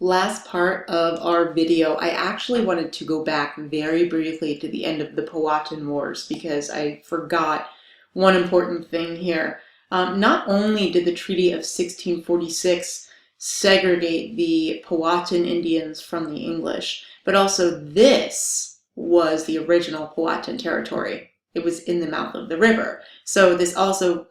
Last part of our video, I actually wanted to go back very briefly to the end of the Powhatan Wars because I forgot one important thing here. Not only did the Treaty of 1646 segregate the Powhatan Indians from the English, but also this was the original Powhatan territory. It was in the mouth of the river. So this also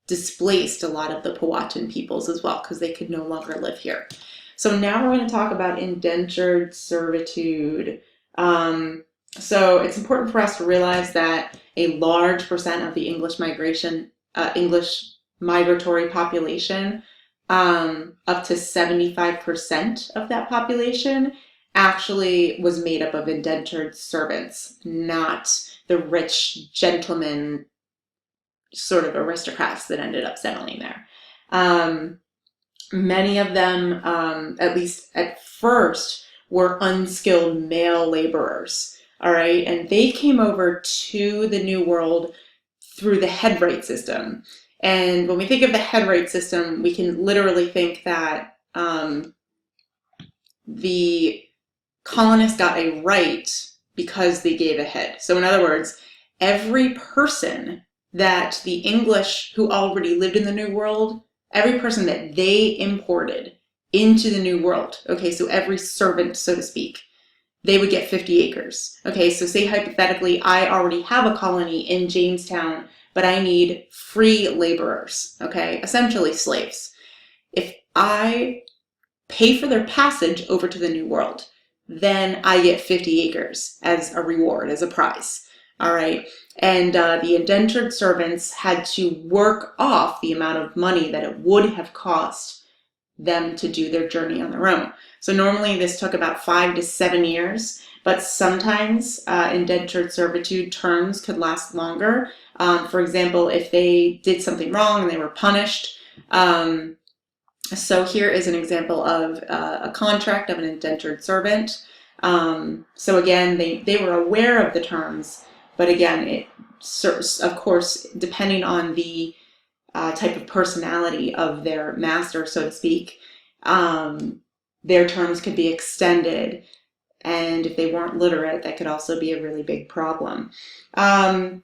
displaced a lot of the Powhatan peoples as well because they could no longer live here. So now we're going to talk about indentured servitude. So it's important for us to realize that a large percent of the English migratory population, up to 75% of that population, actually was made up of indentured servants, not the rich gentlemen sort of aristocrats that ended up settling there. Many of them, at least at first, were unskilled male laborers, all right? And they came over to the New World through the headright system. And when we think of the headright system, we can literally think that the colonists got a right because they gave a head. So in other words, every person that the English who already lived in the New World, every person that they imported into the New World, okay, so every servant, so to speak, they would get 50 acres. Okay, so say hypothetically, I already have a colony in Jamestown, but I need free laborers, okay, essentially slaves. If I pay for their passage over to the New World, then I get 50 acres as a reward, as a prize. All right, and the indentured servants had to work off the amount of money that it would have cost them to do their journey on their own. So normally this took about 5 to 7 years, but sometimes indentured servitude terms could last longer. For example, if they did something wrong and they were punished. So here is an example of a contract of an indentured servant. So again, they were aware of the terms. But again, of course, depending on the type of personality of their master, so to speak, their terms could be extended. And if they weren't literate, that could also be a really big problem. Now,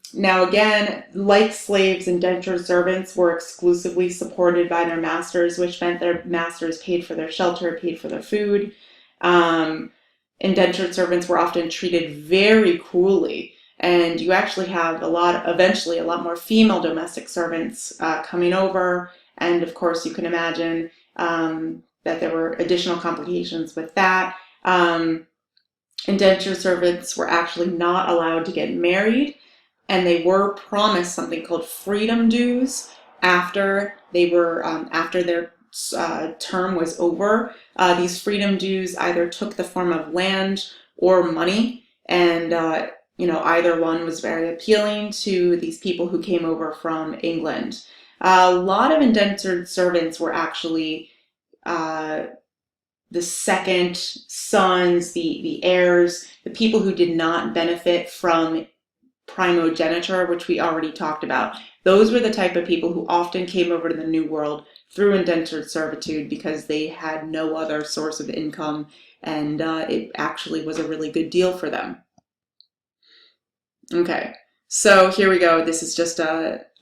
again, like slaves, indentured servants were exclusively supported by their masters, which meant their masters paid for their shelter, paid for their food. Indentured servants were often treated very cruelly. And you actually have eventually a lot more female domestic servants coming over. And of course, you can imagine that there were additional complications with that. Indentured servants were actually not allowed to get married, and they were promised something called freedom dues after their term was over. These freedom dues either took the form of land or money, and either one was very appealing to these people who came over from England. A lot of indentured servants were actually the second sons, the heirs, the people who did not benefit from primogeniture, which we already talked about. Those were the type of people who often came over to the New World through indentured servitude because they had no other source of income, and it actually was a really good deal for them. Okay, so here we go. This is just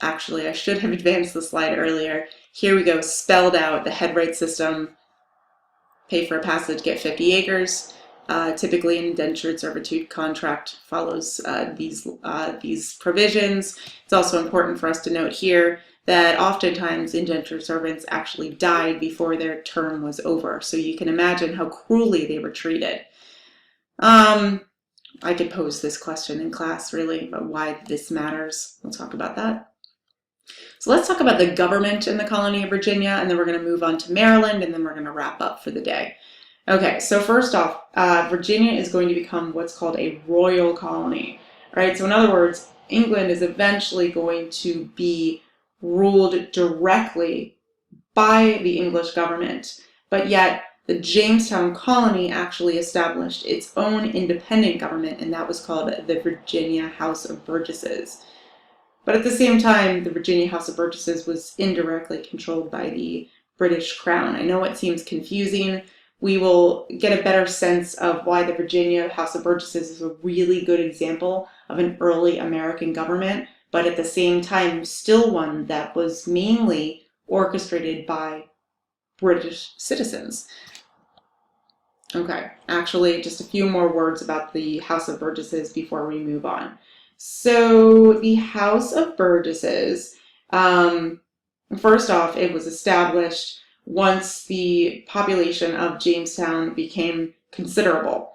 actually I should have advanced the slide earlier. Here we go, spelled out the headright system. Pay for a passage, get 50 acres. Typically an indentured servitude contract follows these provisions. It's also important for us to note here that oftentimes indentured servants actually died before their term was over. So you can imagine how cruelly they were treated. I could pose this question in class, really, but why this matters. We'll talk about that. So let's talk about the government in the colony of Virginia, and then we're going to move on to Maryland, and then we're going to wrap up for the day. Okay, so first off, Virginia is going to become what's called a royal colony. All right, so in other words, England is eventually going to be ruled directly by the English government, but yet the Jamestown colony actually established its own independent government, and that was called the Virginia House of Burgesses. But at the same time, the Virginia House of Burgesses was indirectly controlled by the British Crown. I know it seems confusing, we will get a better sense of why the Virginia House of Burgesses is a really good example of an early American government, but at the same time still one that was mainly orchestrated by British citizens. Okay, actually just a few more words about the House of Burgesses before we move on. So the House of Burgesses, first off, it was established once the population of Jamestown became considerable.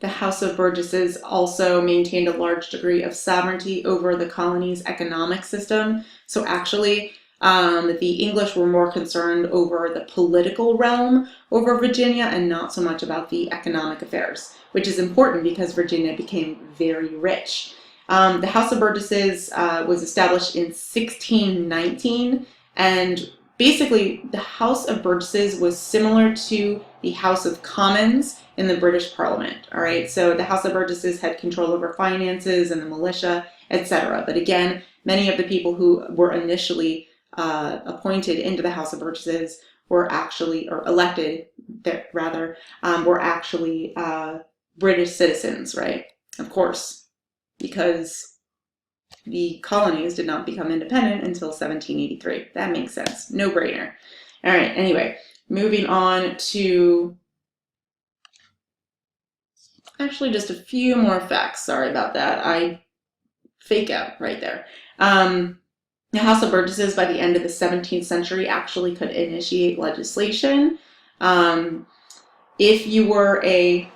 The House of Burgesses also maintained a large degree of sovereignty over the colony's economic system. So actually, the English were more concerned over the political realm over Virginia and not so much about the economic affairs, which is important because Virginia became very rich. The House of Burgesses was established in 1619, and basically the House of Burgesses was similar to the House of Commons in the British Parliament. All right, so the House of Burgesses had control over finances and the militia, etc. But again, many of the people who were initially appointed into the House of Burgesses were actually, or elected rather, were actually British citizens, right? Of course, because the colonies did not become independent until 1783. That makes sense. No brainer. All right, anyway, moving on to actually just a few more facts. Sorry about that. I fake out right there. The House of Burgesses, by the end of the 17th century, actually could initiate legislation. If you were a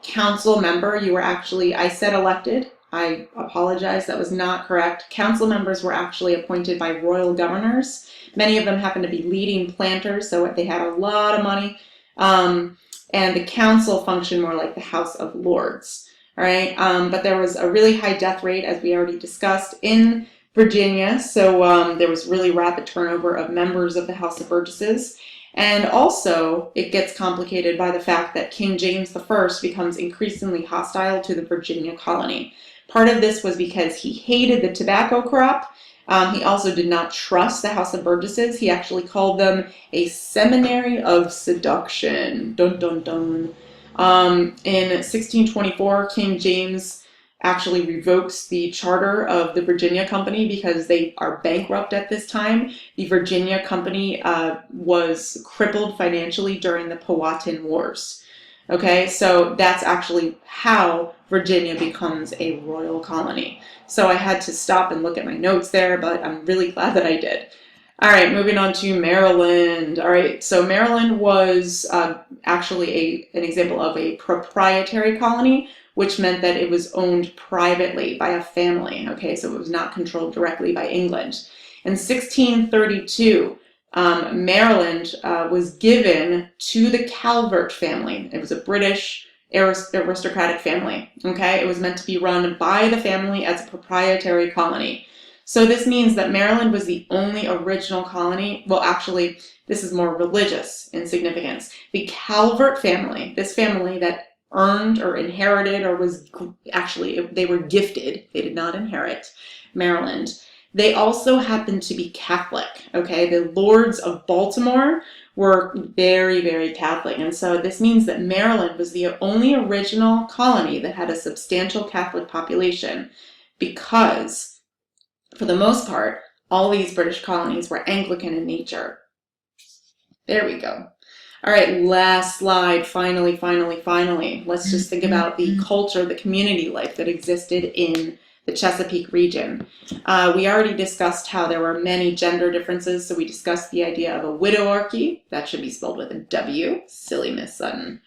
council member, you were actually, I said elected. I apologize, that was not correct. Council members were actually appointed by royal governors. Many of them happened to be leading planters, so they had a lot of money. And the council functioned more like the House of Lords. All right, but there was a really high death rate, as we already discussed, in Virginia. So there was really rapid turnover of members of the House of Burgesses. And also, it gets complicated by the fact that King James I becomes increasingly hostile to the Virginia colony. Part of this was because he hated the tobacco crop. He also did not trust the House of Burgesses. He actually called them a seminary of seduction. Dun, dun, dun. In 1624, King James actually revokes the charter of the Virginia Company because they are bankrupt at this time. The Virginia Company was crippled financially during the Powhatan Wars. Okay, so that's actually how Virginia becomes a royal colony. So I had to stop and look at my notes there, but I'm really glad that I did. All right, moving on to Maryland. All right, so Maryland was actually an example of a proprietary colony, which meant that it was owned privately by a family. Okay, so it was not controlled directly by England. In 1632, Maryland was given to the Calvert family. It was a British aristocratic family. Okay, it was meant to be run by the family as a proprietary colony. So this means that Maryland was the only original colony. Well, actually, this is more religious in significance. The Calvert family, this family that earned or inherited or was actually, they were gifted, they did not inherit Maryland. They also happened to be Catholic, okay? The Lords of Baltimore were very, very Catholic. And so this means that Maryland was the only original colony that had a substantial Catholic population because, for the most part, all these British colonies were Anglican in nature. There we go. All right, last slide. Finally. Let's just think about the culture, the community life that existed in the Chesapeake region. We already discussed how there were many gender differences, so we discussed the idea of a widowarchy. That should be spelled with a W. Silly Miss Sutton.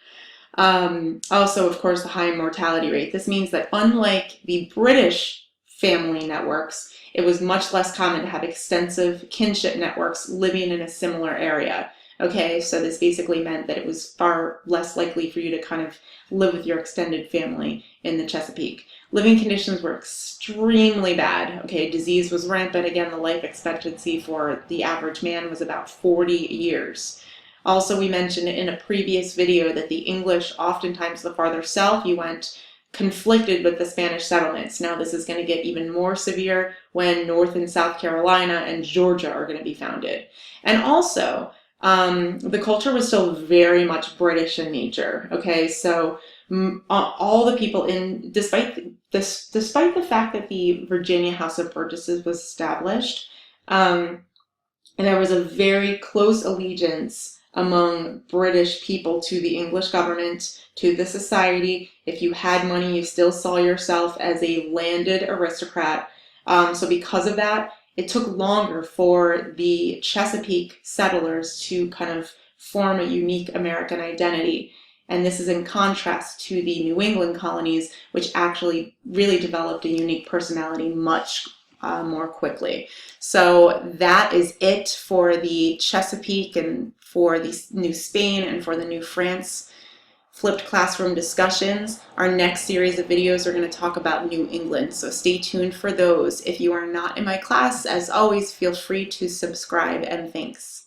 Also, of course, the high mortality rate. This means that unlike the British family networks, it was much less common to have extensive kinship networks living in a similar area. Okay, so this basically meant that it was far less likely for you to kind of live with your extended family in the Chesapeake. Living conditions were extremely bad. Okay, disease was rampant. Again, the life expectancy for the average man was about 40 years. Also, we mentioned in a previous video that the English, oftentimes the farther south you went, conflicted with the Spanish settlements. Now this is going to get even more severe when North and South Carolina and Georgia are going to be founded. And also, the culture was still very much British in nature. Okay, so all the people despite the fact that the Virginia House of Burgesses was established, and there was a very close allegiance among British people to the English government, to the society. If you had money, you still saw yourself as a landed aristocrat. So because of that, it took longer for the Chesapeake settlers to kind of form a unique American identity. And this is in contrast to the New England colonies, which actually really developed a unique personality much more quickly. So that is it for the Chesapeake and for the New Spain and for the New France flipped classroom discussions. Our next series of videos are going to talk about New England, so stay tuned for those. If you are not in my class, as always, feel free to subscribe, and thanks.